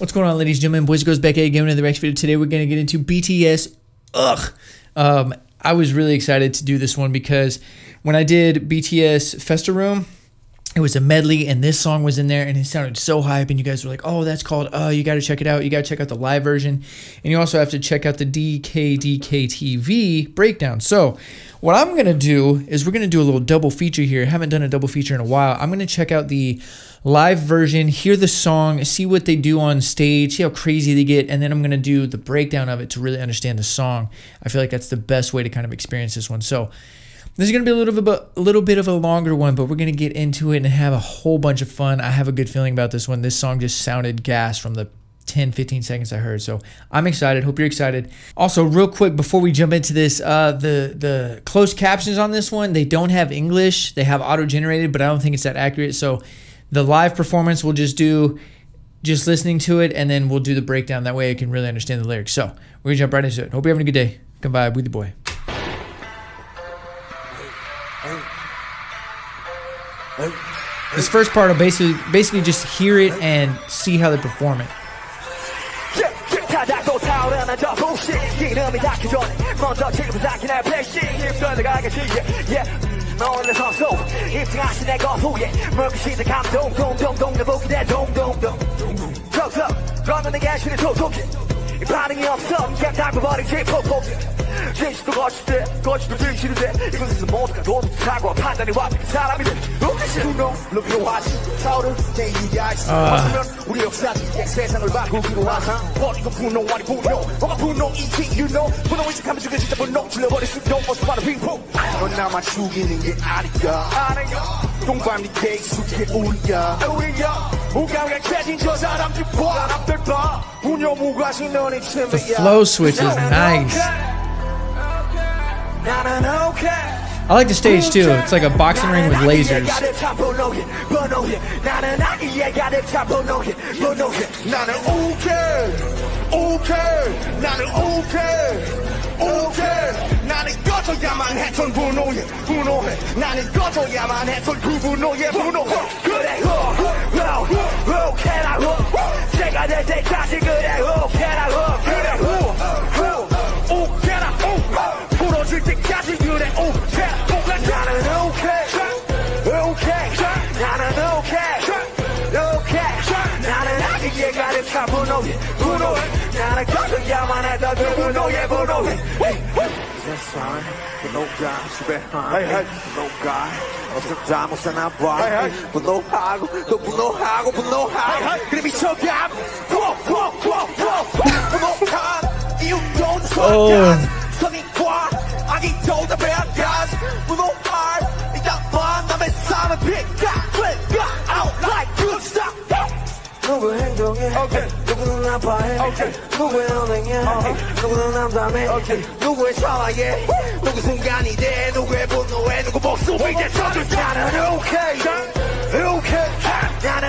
What's going on, ladies and gentlemen, boys and girls, back again with another reaction video. Today we're going to get into BTS. I was really excited to do this one because when I did BTS Festa Room, it was a medley and this song was in there and it sounded so hype, and you guys were like, oh, that's called, you got to check it out. You got to check out the live version, and you also have to check out the Dkdktv breakdown. So what I'm going to do is we're going to do a little double feature here. I haven't done a double feature in a while. I'm going to check out the live version, hear the song, see what they do on stage, see how crazy they get, and then I'm going to do the breakdown of it to really understand the song. I feel like that's the best way to kind of experience this one. So this is going to be a little bit of a longer one, but we're going to get into it and have a whole bunch of fun. I have a good feeling about this one. This song just sounded gas from the 10-15 seconds I heard, so I'm excited. Hope you're excited. Also, real quick before we jump into this, the closed captions on this one, they don't have English. They have auto-generated, but I don't think it's that accurate. So the live performance we'll just do listening to it, and then we'll do the breakdown. That way I can really understand the lyrics. So we're gonna jump right into it. Hope you're having a good day. Come vibe with your boy. This first part will basically just hear it and see how they perform it. 반응이 없어 그냥 닮아버리지 폭폭 진실도 거짓도 진실인데 이곳에서 모두가 너도 사고 판단이 완벽한 사람이 돼 눈으로 하지 타오른 내 이야기 벗으면 우리 역사지 세상을 바꾸기로 하자 버리고 분노 아니 분노 뭐가 분노이지 you know 분노 의식하면 죽여 진짜 분노 질러버릴 수도 없어 바로 빙봉 넌 나만 죽이는 게 아니야 동방이 계속해 우리야 우감각해진 저 사람들 봐 분노 무관심 너네 The flow switch is nice. I like the stage too. It's like a boxing ring with lasers. 나는 꺼져야만 했던 분노에 나는 꺼져야만 했던 그 분노에 그래 오케이라고 제가 될 때까지 그래 오케이라고 풀어줄 때까지 그래 오케이 나는 오케이 나는 나는 아직 예가를 차 분노해 나는 꺼져야만 했던 그 분노에 Yes, son, but no God, she behind no God, 없었다 못 사나 봐 분노하고 또 분노하고 그래 미쳐가 분노한 이유도 선한 선인과 악의도 다 배워가지 분노할 이따만 남의 삶을 pick out like good stuff 누구 행동해 누구는 아파해 누구의 언행해 누구는 남담해 누구의 샤워해 누구 순간이 돼 누구의 분노해 누구 목숨이 돼 나는 오케이 나는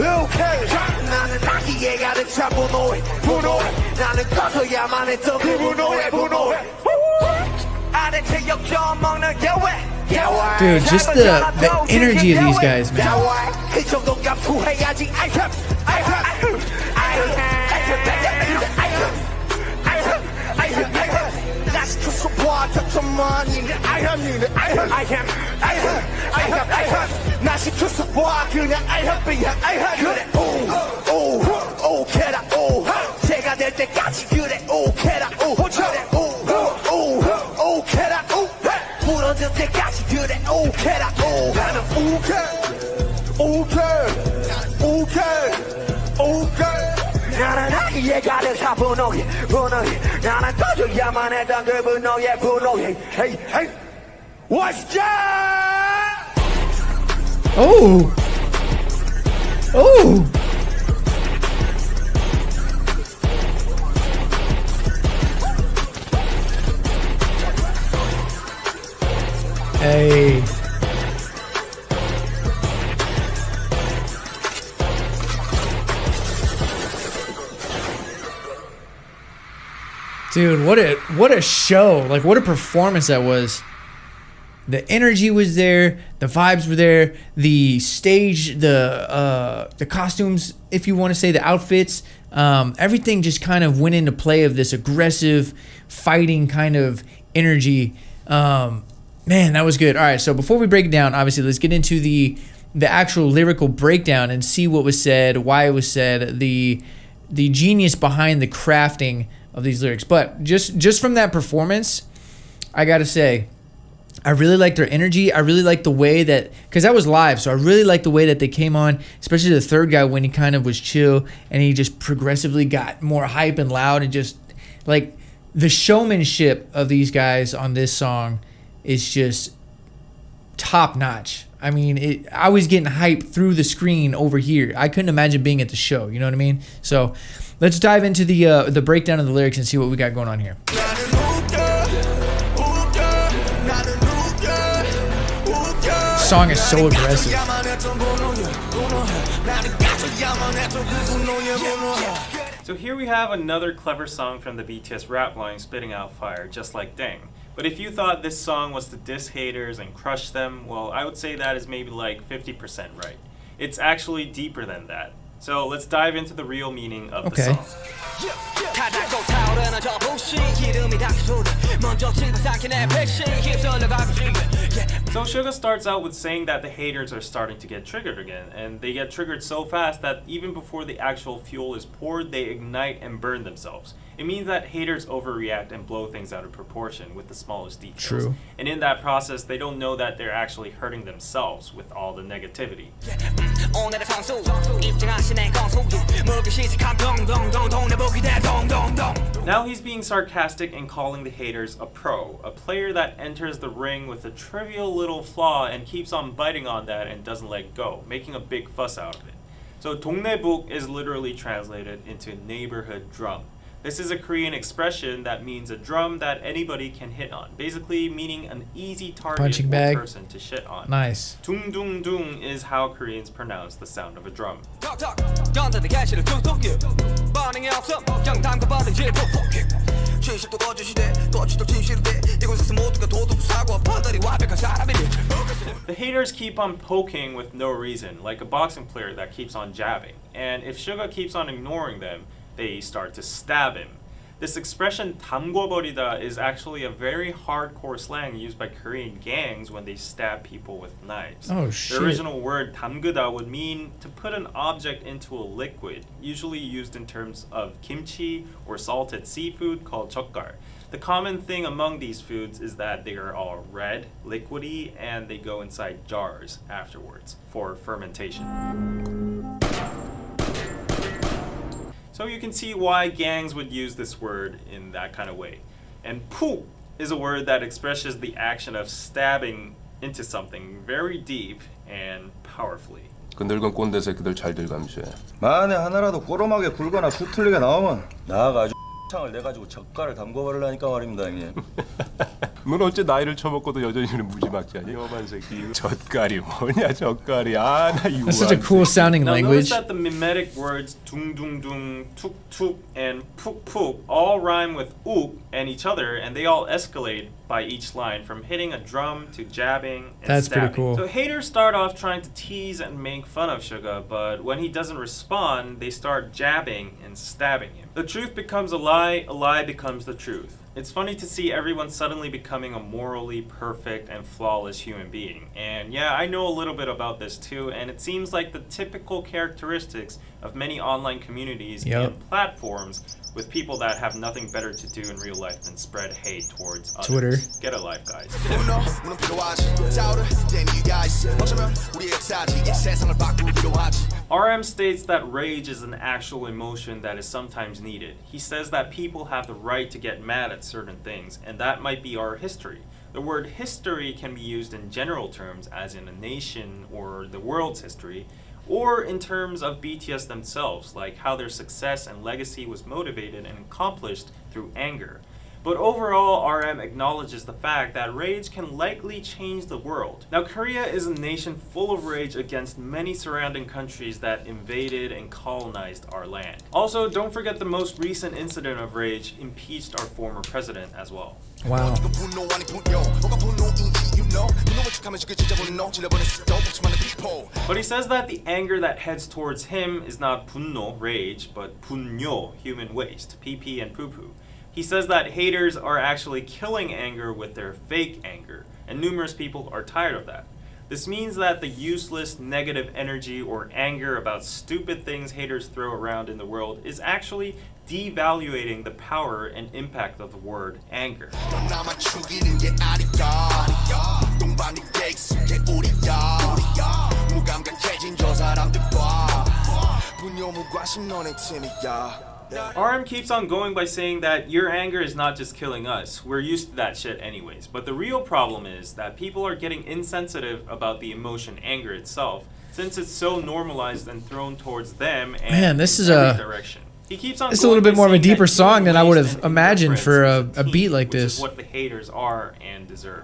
오케이 나는 아기에 가득 찬 분노해 나는 꺼져야만 했던 그 분노해 아래체 역전 먹는 예외 Dude, just the energy of these guys, man. 때까지 그래 오케이라고 나는 오케이 나는 아기에 가득 차 분노해 나는 꺼져야만 했던 그 분노해 Hey What's that? Oh Hey. Dude, what a show. Like, what a performance that was. The energy was there, the vibes were there, the stage, the costumes, if you want to say, the outfits, everything just kind of went into play of this aggressive fighting kind of energy. Man, that was good. All right, so before we break it down, obviously, let's get into the actual lyrical breakdown and see what was said, why it was said, the genius behind the crafting of these lyrics. But just from that performance, I gotta say, I really liked their energy. I really liked the way that, because that was live, so I really liked the way that they came on, especially the third guy when he kind of was chill and he just progressively got more hype and loud, and just like the showmanship of these guys on this song is just top notch. I mean, I was getting hype through the screen over here. I couldn't imagine being at the show, you know what I mean? So let's dive into the breakdown of the lyrics and see what we got going on here. Song is so aggressive. So here we have another clever song from the BTS rap line spitting out fire, just like Dang. But if you thought this song was to diss haters and crush them, well, I would say that is maybe like 50% right. It's actually deeper than that. So let's dive into the real meaning of the song. So Suga starts out with saying that the haters are starting to get triggered again, and they get triggered so fast that even before the actual fuel is poured, they ignite and burn themselves. It means that haters overreact and blow things out of proportion with the smallest details. True. And in that process, they don't know that they're actually hurting themselves with all the negativity. Now he's being sarcastic and calling the haters a pro, a player that enters the ring with a trivial little flaw and keeps on biting on that and doesn't let go, making a big fuss out of it. So 동네북 is literally translated into neighborhood drum. This is a Korean expression that means a drum that anybody can hit on, basically meaning an easy target for a person to shit on. Nice. Dung dung dung is how Koreans pronounce the sound of a drum. The haters keep on poking with no reason, like a boxing player that keeps on jabbing. And if Suga keeps on ignoring them, they start to stab him. This expression 담궈버리다 is actually a very hardcore slang used by Korean gangs when they stab people with knives. Oh shit. The original word 담그다 would mean to put an object into a liquid, usually used in terms of kimchi or salted seafood called 젓갈. The common thing among these foods is that they are all red, liquidy, and they go inside jars afterwards for fermentation. So you can see why gangs would use this word in that kind of way. And 푹 is a word that expresses the action of stabbing into something very deep and powerfully. 그 늙은 꼰대 새끼들 잘들 감시해. 만에 하나라도 호ром하게 굴거나 수틀리게 나오면 나가지고 창을 내가지고 젓갈을 담궈버리려니까 말입니다, 형님. 넌 어째 나이를 처먹고도 여전히 무지막지하니? 험한 새끼. 젓갈이 뭐냐, 젓갈이. 아, 나 유한. That's such a cool sounding language. Notice that the mimetic words 둥둥둥, 툭툭, and 푹푹 all rhyme with uk and each other, and they all escalate by each line, from hitting a drum to jabbing and That's stabbing. pretty cool. So haters start off trying to tease and make fun of Suga, but when he doesn't respond, they start jabbing and stabbing him. The truth becomes a lie becomes the truth. It's funny to see everyone suddenly becoming a morally perfect and flawless human being. And yeah, I know a little bit about this too, and it seems like the typical characteristics of many online communities and platforms with people that have nothing better to do in real life than spread hate towards others. Twitter. Get a life, guys. RM states that rage is an actual emotion that is sometimes needed. He says that people have the right to get mad at certain things, and that might be our history. The word history can be used in general terms, as in a nation or the world's history, or in terms of BTS themselves, like how their success and legacy was motivated and accomplished through anger. But overall, RM acknowledges the fact that rage can likely change the world. Now, Korea is a nation full of rage against many surrounding countries that invaded and colonized our land. Also, don't forget the most recent incident of rage impeached our former president as well. Wow. But he says that the anger that heads towards him is not 분노, rage, but 분뇨, human waste, PP and poo-poo. He says that haters are actually killing anger with their fake anger, and numerous people are tired of that. This means that the useless negative energy or anger about stupid things haters throw around in the world is actually devaluating the power and impact of the word anger. RM keeps on going by saying that your anger is not just killing us, we're used to that shit anyways. But the real problem is that people are getting insensitive about the emotion anger itself, since it's so normalized and thrown towards them and man, this is direction. He keeps on it's a little bit more of a deeper song than I would have and imagined for a indifference beat like which is this. what the haters are and deserve.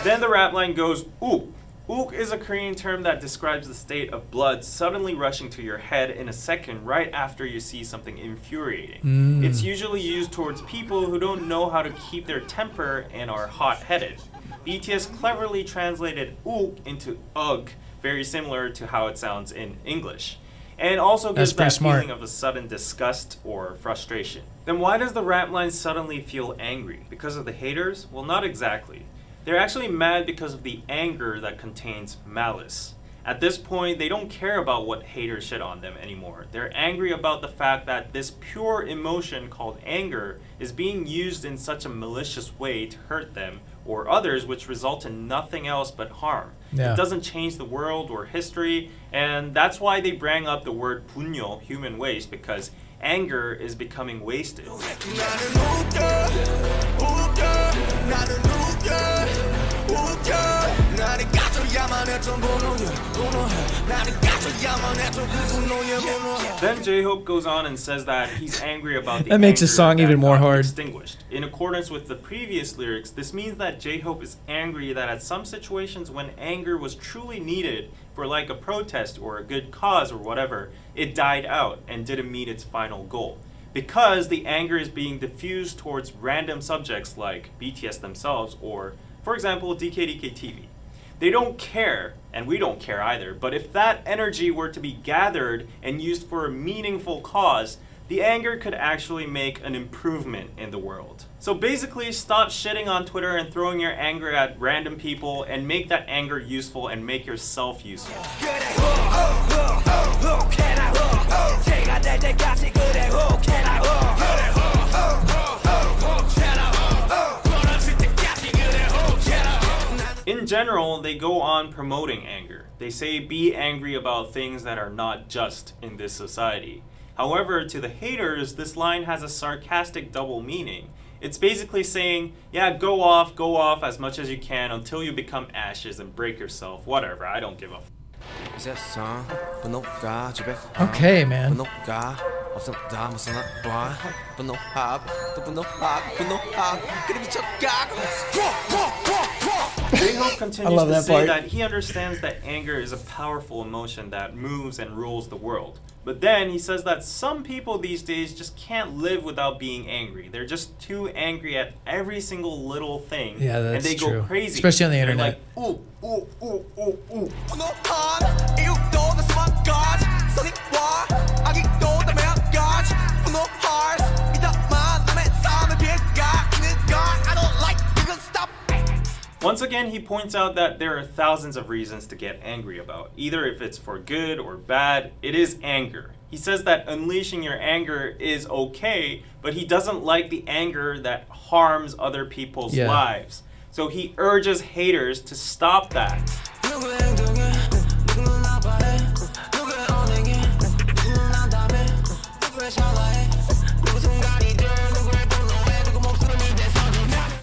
Then the rap line goes, ook. Ook is a Korean term that describes the state of blood suddenly rushing to your head in a second right after you see something infuriating. It's usually used towards people who don't know how to keep their temper and are hot-headed. BTS cleverly translated ook into ugh, very similar to how it sounds in English. And also gives that feeling of a sudden disgust or frustration. Then why does the rap line suddenly feel angry? Because of the haters? Well, not exactly. They're actually mad because of the anger that contains malice. At this point, they don't care about what haters shit on them anymore. They're angry about the fact that this pure emotion called anger is being used in such a malicious way to hurt them or others, which result in nothing else but harm. Yeah. It doesn't change the world or history, and that's why they bring up the word 분뇨, human waste, because anger is becoming wasted. Then J-Hope goes on and says that he's angry about the that makes the anger song that even more got hard. extinguished. In accordance with the previous lyrics, this means that J-Hope is angry that at some situations when anger was truly needed for like a protest or a good cause or whatever, it died out and didn't meet its final goal. Because the anger is being diffused towards random subjects like BTS themselves or, for example, Dkdktv. They don't care, and we don't care either, but if that energy were to be gathered and used for a meaningful cause, the anger could actually make an improvement in the world. So basically, stop shitting on Twitter and throwing your anger at random people and make that anger useful and make yourself useful. In general, they go on promoting anger. They say be angry about things that are not just in this society. However, to the haters, this line has a sarcastic double meaning. It's basically saying, yeah, go off as much as you can until you become ashes and break yourself, whatever, I don't give a f. Okay, man. J-Hope continues to say that he understands that anger is a powerful emotion that moves and rules the world. But then he says that some people these days just can't live without being angry. They're just too angry at every single little thing. Yeah, that's and they true. go crazy. Especially on the They're internet. like, ooh, ooh, ooh, ooh, ooh. Once again, he points out that there are thousands of reasons to get angry about. Either if it's for good or bad, it is anger. He says that unleashing your anger is okay, but he doesn't like the anger that harms other people's lives. So he urges haters to stop that.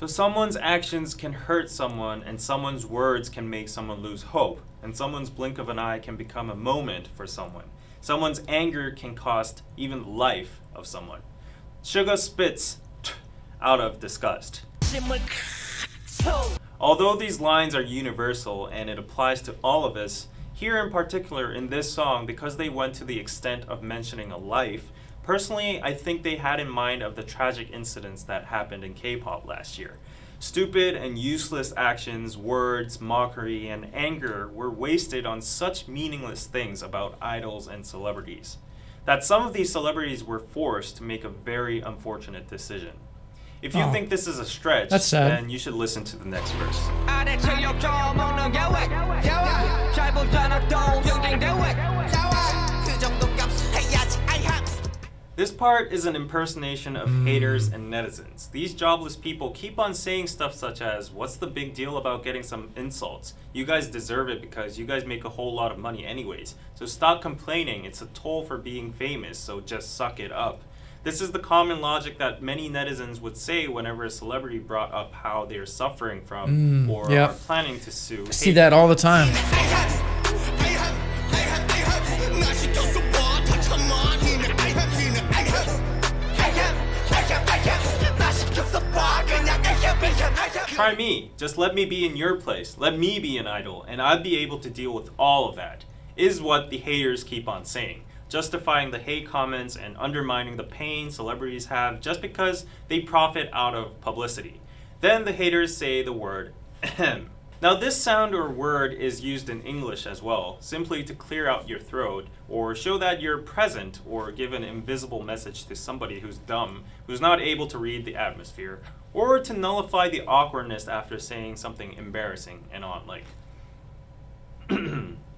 So someone's actions can hurt someone, and someone's words can make someone lose hope, and someone's blink of an eye can become a moment for someone. Someone's anger can cost even the life of someone. Suga spits out of disgust. Although these lines are universal and it applies to all of us, here in particular in this song, because they went to the extent of mentioning a life, personally I think they had in mind of the tragic incidents that happened in K-pop last year. Stupid and useless actions, words, mockery, and anger were wasted on such meaningless things about idols and celebrities, that some of these celebrities were forced to make a very unfortunate decision. If you think this is a stretch, then you should listen to the next verse. This part is an impersonation of haters and netizens. These jobless people keep on saying stuff such as, what's the big deal about getting some insults? You guys deserve it because you guys make a whole lot of money anyways. So stop complaining, it's a toll for being famous, so just suck it up. This is the common logic that many netizens would say whenever a celebrity brought up how they're suffering from or are planning to sue. I see that all the time. Try me. Just let me be in your place. Let me be an idol, and I'd be able to deal with all of that, is what the haters keep on saying, justifying the hate comments and undermining the pain celebrities have just because they profit out of publicity. Then the haters say the word ahem. Now this sound or word is used in English as well, simply to clear out your throat or show that you're present or give an invisible message to somebody who's dumb, who's not able to read the atmosphere, or to nullify the awkwardness after saying something embarrassing and on, like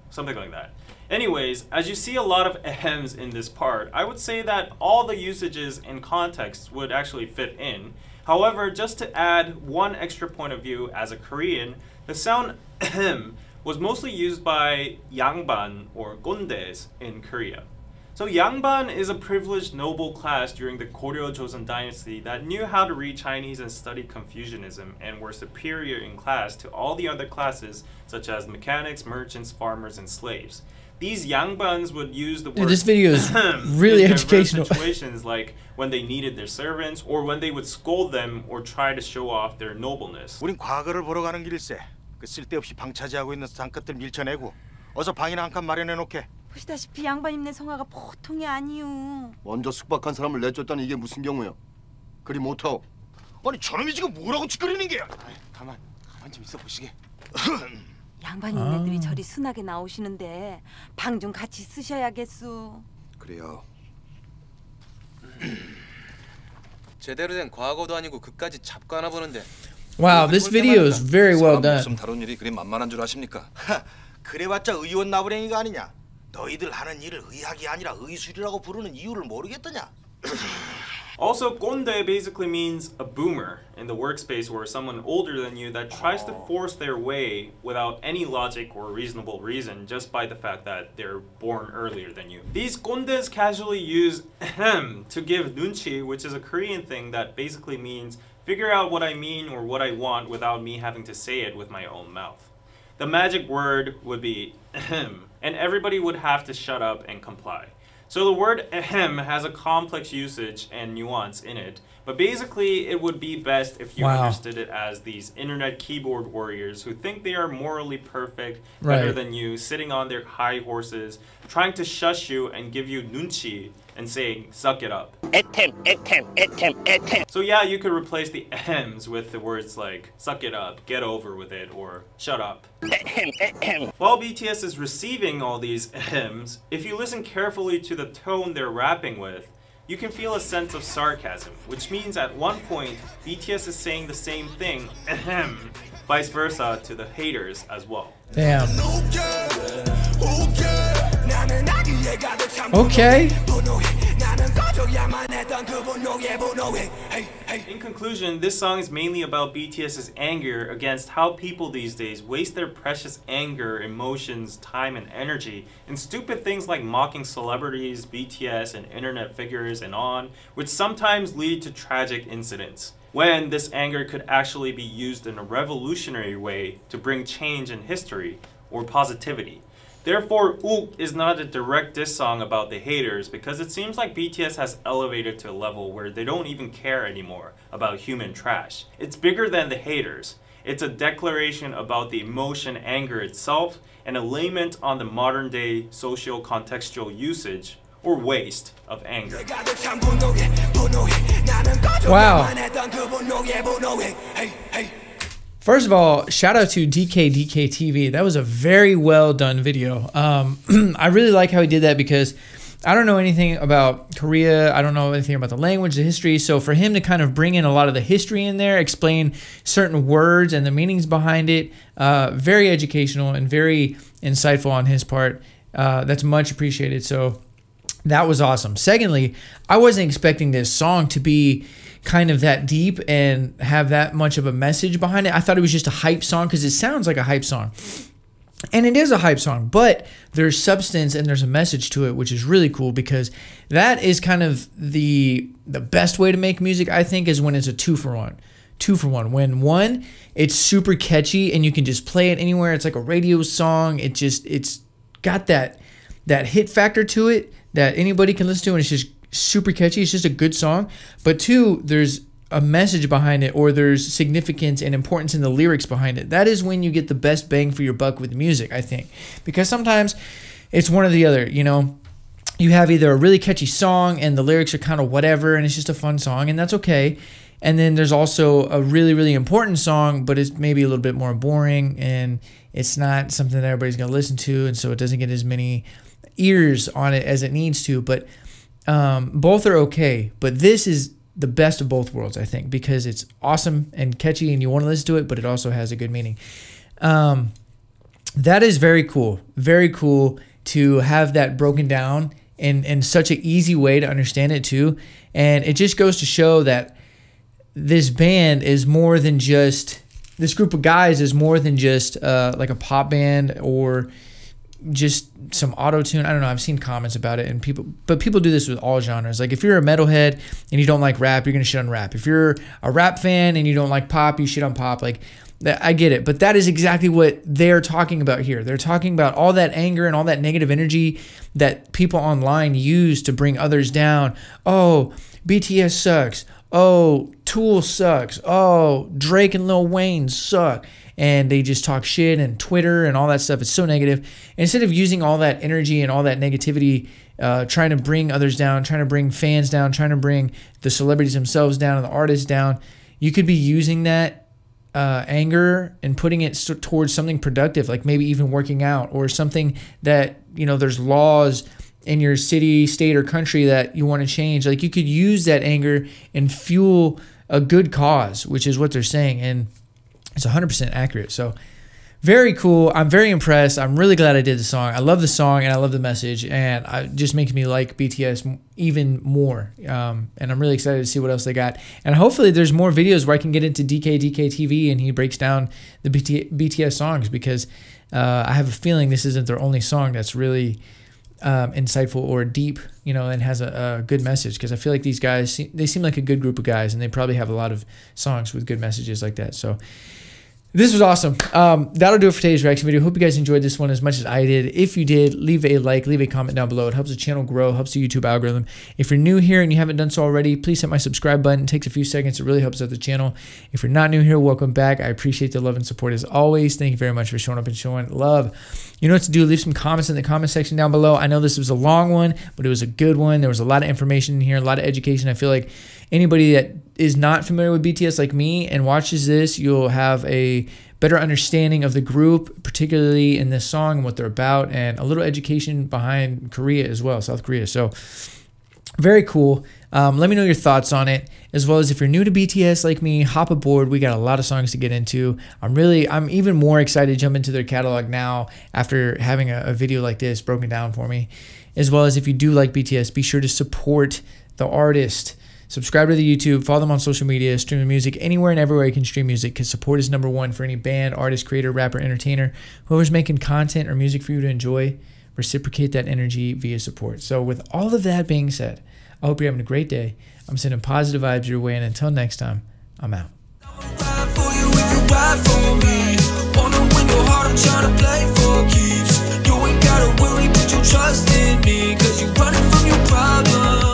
something like that. Anyways, as you see a lot of ahems in this part, I would say that all the usages and contexts would actually fit in. However, just to add one extra point of view as a Korean, the sound ahem was mostly used by 양반 or 꼰대s in Korea. So 양반 is a privileged noble class during the Goryeo Joseon dynasty that knew how to read Chinese and study Confucianism and were superior in class to all the other classes such as mechanics, merchants, farmers, and slaves. These 양반s would use the word this video is really in educational. situations like when they needed their servants or when they would scold them or try to show off their nobleness. 우린 과거를 보러 가는 길일세. 그 쓸데없이 방 차지하고 있는 상급들 밀쳐내고 어서 방이나 한 칸 마련해 놓게. 보시다시피 양반님네 성화가 보통이 아니요. 먼저 숙박한 사람을 내쫓다니 이게 무슨 경우야? 그리 못하오. 아니 저놈이 지금 뭐라고 짓거리는 게야? 가만 좀 있어 보시게. 양반님네들이 저리 순하게 나오시는데 방 좀 같이 쓰셔야겠소. 그래요. 제대로 된 과거도 아니고 그까지 잡고 하나 보는데. Wow, this video is very well done. 목숨 다룬 일이 그리 만만한 줄 아십니까? 그래봤자 의원 나부랭이가 아니냐? 너희들 하는 일을 의학이 아니라 의술이라고 부르는 이유를 모르겠더냐? Also, 꼰대 basically means a boomer in the workspace or someone older than you that tries to force their way without any logic or reasonable reason just by the fact that they're born earlier than you. These 꼰대s casually use ahem to give nunchi, which is a Korean thing that basically means figure out what I mean or what I want without me having to say it with my own mouth. The magic word would be ahem, and everybody would have to shut up and comply. So the word ahem has a complex usage and nuance in it, but basically it would be best if you understood it as these internet keyboard warriors who think they are morally perfect, better than you, sitting on their high horses, trying to shush you and give you nunchi and saying, suck it up. So yeah, you could replace the ahems with the words like, suck it up, get over with it, or shut up. While BTS is receiving all these ahems, if you listen carefully to the tone they're rapping with, you can feel a sense of sarcasm, which means at one point, BTS is saying the same thing, ahem, vice versa to the haters as well. Damn. Okay. In conclusion, this song is mainly about BTS's anger against how people these days waste their precious anger, emotions, time, and energy in stupid things like mocking celebrities, BTS, and internet figures, and on, which sometimes lead to tragic incidents. when this anger could actually be used in a revolutionary way to bring change in history or positivity. Therefore, Ook is not a direct diss song about the haters because it seems like BTS has elevated to a level where they don't even care anymore about human trash. It's bigger than the haters. It's a declaration about the emotion anger itself and a lament on the modern day social contextual usage or waste of anger. Wow. First of all, shout out to Dkdktv. That was a very well done video. I really like how he did that because I don't know anything about Korea. I don't know anything about the language, the history. So for him to kind of bring in a lot of the history in there, explain certain words and the meanings behind it, very educational and very insightful on his part. That's much appreciated. So that was awesome. Secondly, I wasn't expecting this song to be kind of that deep and have that much of a message behind it. I thought it was just a hype song because it sounds like a hype song. And it is a hype song, but there's substance and there's a message to it, which is really cool because that is kind of the best way to make music, I think, is when it's a two for one. When one, it's super catchy and you can just play it anywhere. It's like a radio song. It's got that hit factor to it that anybody can listen to, and it's just super catchy. It's just a good song. But two, there's a message behind it, or there's significance and importance in the lyrics behind it. That is when you get the best bang for your buck with music, I think. Because sometimes it's one or the other, you know. You have either a really catchy song and the lyrics are kind of whatever and it's just a fun song, and that's okay. And then there's also a really, really important song, but it's maybe a little bit more boring and it's not something that everybody's going to listen to, and so it doesn't get as many ears on it as it needs to. But both are okay. But this is the best of both worlds, I think, because it's awesome and catchy and you want to listen to it, but it also has a good meaning. That is very cool. Very cool to have that broken down in such an easy way to understand it too. And it just goes to show that this band is more than just, this group of guys is more than just like a pop band or just some auto-tune. I don't know. I've seen comments about it, and people do this with all genres. Like if you're a metalhead and you don't like rap, you're gonna shit on rap. If you're a rap fan and you don't like pop, you shit on pop. Like I get it, but that is exactly what they're talking about here. They're talking about all that anger and all that negative energy that people online use to bring others down. Oh, BTS sucks. Oh, Tool sucks. Oh, Drake and Lil Wayne suck. And they just talk shit, and Twitter and all that stuff. It's so negative. And instead of using all that energy and all that negativity, trying to bring others down, trying to bring fans down, trying to bring the celebrities themselves down and the artists down, you could be using that anger and putting it towards something productive, like maybe even working out, or something that, you know, there's laws in your city, state, or country that you want to change. Like you could use that anger and fuel a good cause, which is what they're saying. And it's 100% accurate. So very cool. I'm very impressed. I'm really glad I did the song. I love the song and I love the message, and it just makes me like BTS even more. And I'm really excited to see what else they got. And hopefully there's more videos where I can get into Dkdktv and he breaks down the BTS songs, because I have a feeling this isn't their only song that's really insightful or deep, you know, and has a good message. Because I feel like these guys, they seem like a good group of guys, and they probably have a lot of songs with good messages like that. So this was awesome. That'll do it for today's reaction video. Hope you guys enjoyed this one as much as I did. If you did, leave a like, leave a comment down below. It helps the channel grow, helps the YouTube algorithm. If you're new here and you haven't done so already, please hit my subscribe button. It takes a few seconds. It really helps out the channel. If you're not new here, welcome back. I appreciate the love and support as always. Thank you very much for showing up and showing love. You know what to do. Leave some comments in the comment section down below. I know this was a long one, but it was a good one. There was a lot of information in here, a lot of education. I feel like anybody that is not familiar with BTS like me and watches this, you'll have a better understanding of the group, particularly in this song and what they're about, and a little education behind Korea as well, South Korea. So very cool. Let me know your thoughts on it, as well as if you're new to BTS like me, hop aboard. We got a lot of songs to get into. I'm even more excited to jump into their catalog now after having a video like this broken down for me. As well as if you do like BTS, be sure to support the artist. Subscribe to the YouTube, follow them on social media, stream the music anywhere and everywhere you can stream music, because support is #1 for any band, artist, creator, rapper, entertainer, whoever's making content or music for you to enjoy. Reciprocate that energy via support. So with all of that being said, I hope you're having a great day. I'm sending positive vibes your way, and until next time, I'm out. Ride for you if you ride for me. Wanna win your heart, I'm trying to play for keeps. You ain't gotta worry, put your trust in me, 'cause you're running from your problems.